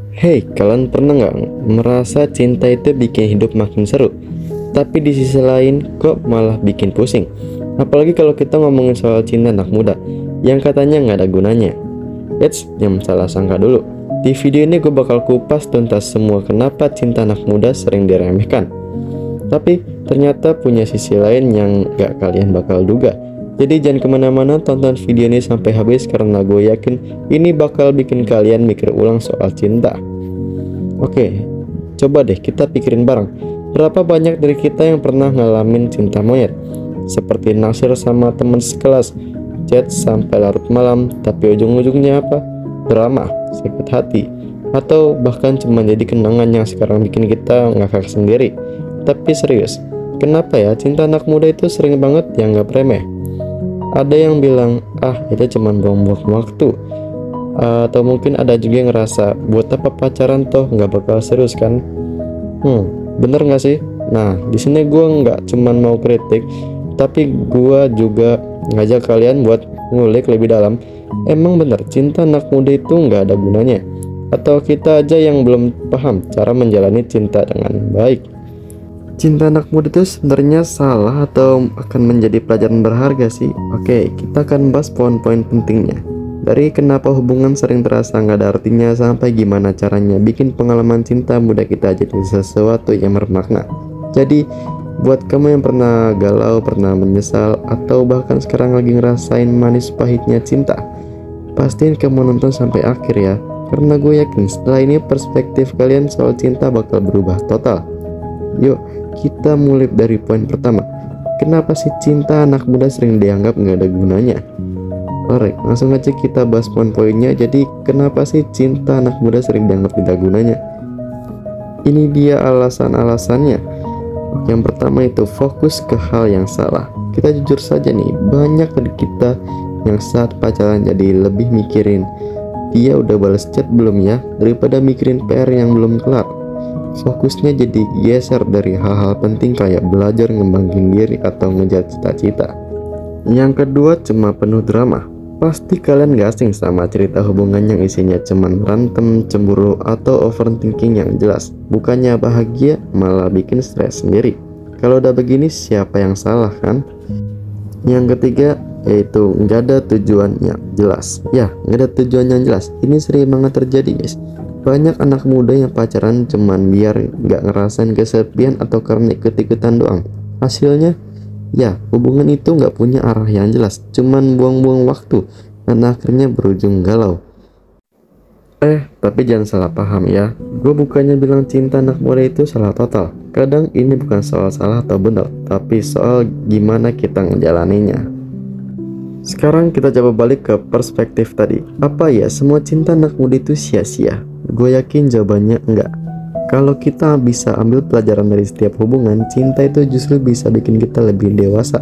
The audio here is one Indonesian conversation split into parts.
Hey, kalian pernah nggak merasa cinta itu bikin hidup makin seru, tapi di sisi lain kok malah bikin pusing? Apalagi kalau kita ngomongin soal cinta anak muda, yang katanya nggak ada gunanya. Jangan salah sangka dulu. Di video ini gue bakal kupas tuntas semua kenapa cinta anak muda sering diremehkan. Tapi ternyata punya sisi lain yang gak kalian bakal duga. Jadi jangan kemana-mana, tonton video ini sampai habis karena gue yakin ini bakal bikin kalian mikir ulang soal cinta. Oke, coba deh kita pikirin bareng. Berapa banyak dari kita yang pernah ngalamin cinta monyet? Seperti naksir sama teman sekelas, chat sampai larut malam, tapi ujung-ujungnya apa? Drama, sakit hati, atau bahkan cuma jadi kenangan yang sekarang bikin kita ngakak sendiri. Tapi serius, kenapa ya cinta anak muda itu sering banget dianggap remeh? Ada yang bilang, itu cuma buang-buang waktu. Atau mungkin ada juga yang ngerasa, buat apa pacaran toh nggak bakal serius kan? Bener nggak sih? Nah, di sini gue nggak cuma mau kritik, tapi gue juga ngajak kalian buat ngulik lebih dalam. Emang bener cinta anak muda itu nggak ada gunanya? Atau kita aja yang belum paham cara menjalani cinta dengan baik? Cinta anak muda itu sebenarnya salah atau akan menjadi pelajaran berharga sih? Oke, kita akan bahas poin-poin pentingnya. Dari kenapa hubungan sering terasa nggak ada artinya, sampai gimana caranya bikin pengalaman cinta muda kita jadi sesuatu yang bermakna. Jadi, buat kamu yang pernah galau, pernah menyesal, atau bahkan sekarang lagi ngerasain manis pahitnya cinta, pastiin kamu nonton sampai akhir ya. Karena gue yakin setelah ini perspektif kalian soal cinta bakal berubah total. Yuk, kita mulai dari poin pertama. Kenapa sih cinta anak muda sering dianggap nggak ada gunanya? Alright, langsung aja kita bahas poin-poinnya. Jadi, kenapa sih cinta anak muda sering dianggap tidak gunanya? Ini dia alasan-alasannya. Yang pertama itu fokus ke hal yang salah. Kita jujur saja nih, banyak dari kita yang saat pacaran jadi lebih mikirin dia udah balas chat belum ya, daripada mikirin PR yang belum kelar. Fokusnya jadi geser dari hal-hal penting kayak belajar ngembangin diri atau ngejar cita-cita. Yang kedua, cuma penuh drama. Pasti kalian gak asing sama cerita hubungan yang isinya cuman berantem, cemburu, atau overthinking yang jelas. Bukannya bahagia, malah bikin stres sendiri. Kalau udah begini, siapa yang salah kan? Yang ketiga, yaitu nggak ada tujuan yang jelas. Ya, nggak ada tujuan yang jelas. Ini sering banget terjadi, guys. Banyak anak muda yang pacaran cuman biar nggak ngerasain kesepian atau karena ikut-ikutan doang. Hasilnya, ya hubungan itu nggak punya arah yang jelas, cuman buang-buang waktu dan akhirnya berujung galau. Tapi jangan salah paham ya. Gue bukannya bilang cinta anak muda itu salah total. Kadang ini bukan soal salah atau benar, tapi soal gimana kita ngejalaninya. Sekarang kita coba balik ke perspektif tadi. Apa ya semua cinta anak muda itu sia-sia? Gue yakin jawabannya enggak. Kalau kita bisa ambil pelajaran dari setiap hubungan, cinta itu justru bisa bikin kita lebih dewasa.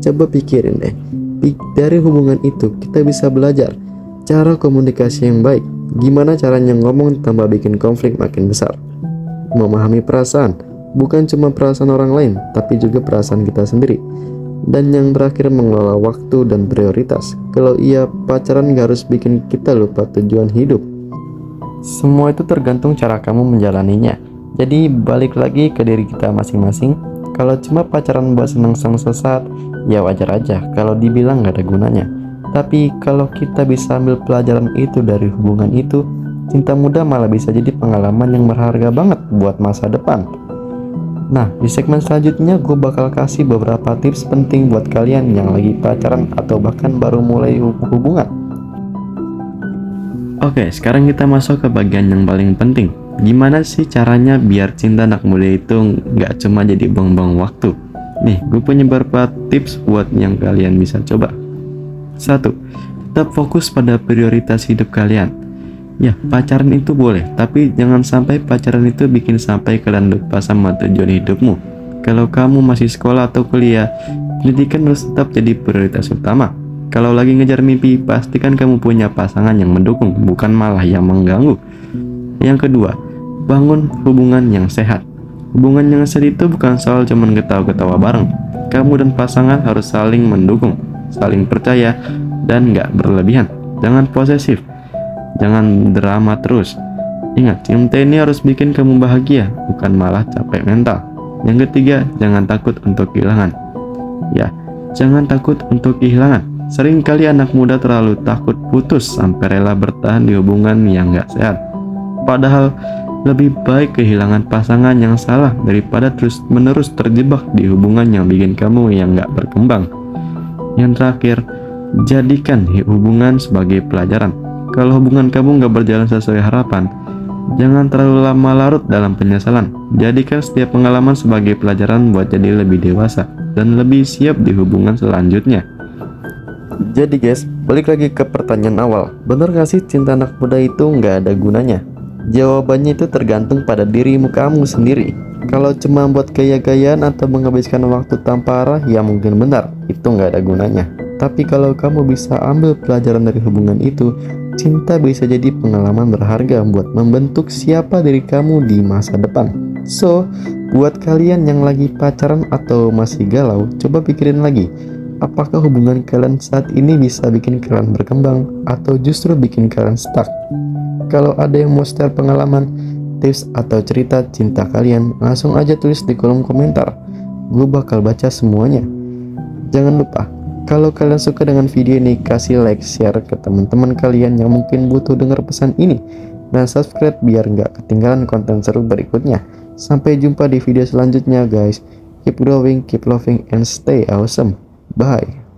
Coba pikirin deh, dari hubungan itu kita bisa belajar cara komunikasi yang baik. Gimana caranya ngomong tanpa bikin konflik makin besar. Memahami perasaan, bukan cuma perasaan orang lain, tapi juga perasaan kita sendiri. Dan yang terakhir, mengelola waktu dan prioritas. Kalau iya, pacaran gak harus bikin kita lupa tujuan hidup. Semua itu tergantung cara kamu menjalaninya. Jadi balik lagi ke diri kita masing-masing. Kalau cuma pacaran buat senang-senang sesaat, ya wajar aja kalau dibilang gak ada gunanya. Tapi kalau kita bisa ambil pelajaran itu dari hubungan itu, cinta muda malah bisa jadi pengalaman yang berharga banget buat masa depan. Nah, di segmen selanjutnya gue bakal kasih beberapa tips penting buat kalian yang lagi pacaran atau bahkan baru mulai hubungan. Oke, sekarang kita masuk ke bagian yang paling penting. Gimana sih caranya biar cinta anak muda itu nggak cuma jadi buang-buang waktu? Nih, gue punya beberapa tips buat yang kalian bisa coba. 1. Tetap fokus pada prioritas hidup kalian. Ya, pacaran itu boleh, tapi jangan sampai pacaran itu bikin sampai kalian lupa sama tujuan hidupmu. Kalau kamu masih sekolah atau kuliah, pendidikan harus tetap jadi prioritas utama. Kalau lagi ngejar mimpi, pastikan kamu punya pasangan yang mendukung, bukan malah yang mengganggu. Yang kedua, bangun hubungan yang sehat. Hubungan yang sehat itu bukan soal cuman ketawa-ketawa bareng. Kamu dan pasangan harus saling mendukung, saling percaya, dan nggak berlebihan. Jangan posesif, jangan drama terus. Ingat, cinta ini harus bikin kamu bahagia, bukan malah capek mental. Yang ketiga, jangan takut untuk kehilangan. Ya, jangan takut untuk kehilangan. Seringkali anak muda terlalu takut putus sampai rela bertahan di hubungan yang gak sehat. Padahal lebih baik kehilangan pasangan yang salah daripada terus-menerus terjebak di hubungan yang bikin kamu yang gak berkembang. Yang terakhir, jadikan hubungan sebagai pelajaran. Kalau hubungan kamu gak berjalan sesuai harapan, jangan terlalu lama larut dalam penyesalan. Jadikan setiap pengalaman sebagai pelajaran buat jadi lebih dewasa dan lebih siap di hubungan selanjutnya. Jadi guys, balik lagi ke pertanyaan awal. Bener gak sih cinta anak muda itu nggak ada gunanya? Jawabannya itu tergantung pada dirimu kamu sendiri. Kalau cuma buat gaya-gayaan atau menghabiskan waktu tanpa arah, ya mungkin benar, itu nggak ada gunanya. Tapi kalau kamu bisa ambil pelajaran dari hubungan itu, cinta bisa jadi pengalaman berharga buat membentuk siapa diri kamu di masa depan. So, buat kalian yang lagi pacaran atau masih galau, coba pikirin lagi. Apakah hubungan kalian saat ini bisa bikin kalian berkembang atau justru bikin kalian stuck? Kalau ada yang mau share pengalaman, tips atau cerita cinta kalian, langsung aja tulis di kolom komentar. Gue bakal baca semuanya. Jangan lupa, kalau kalian suka dengan video ini, kasih like, share ke teman-teman kalian yang mungkin butuh dengar pesan ini, dan subscribe biar nggak ketinggalan konten seru berikutnya. Sampai jumpa di video selanjutnya guys. Keep growing, keep loving, and stay awesome. Bye.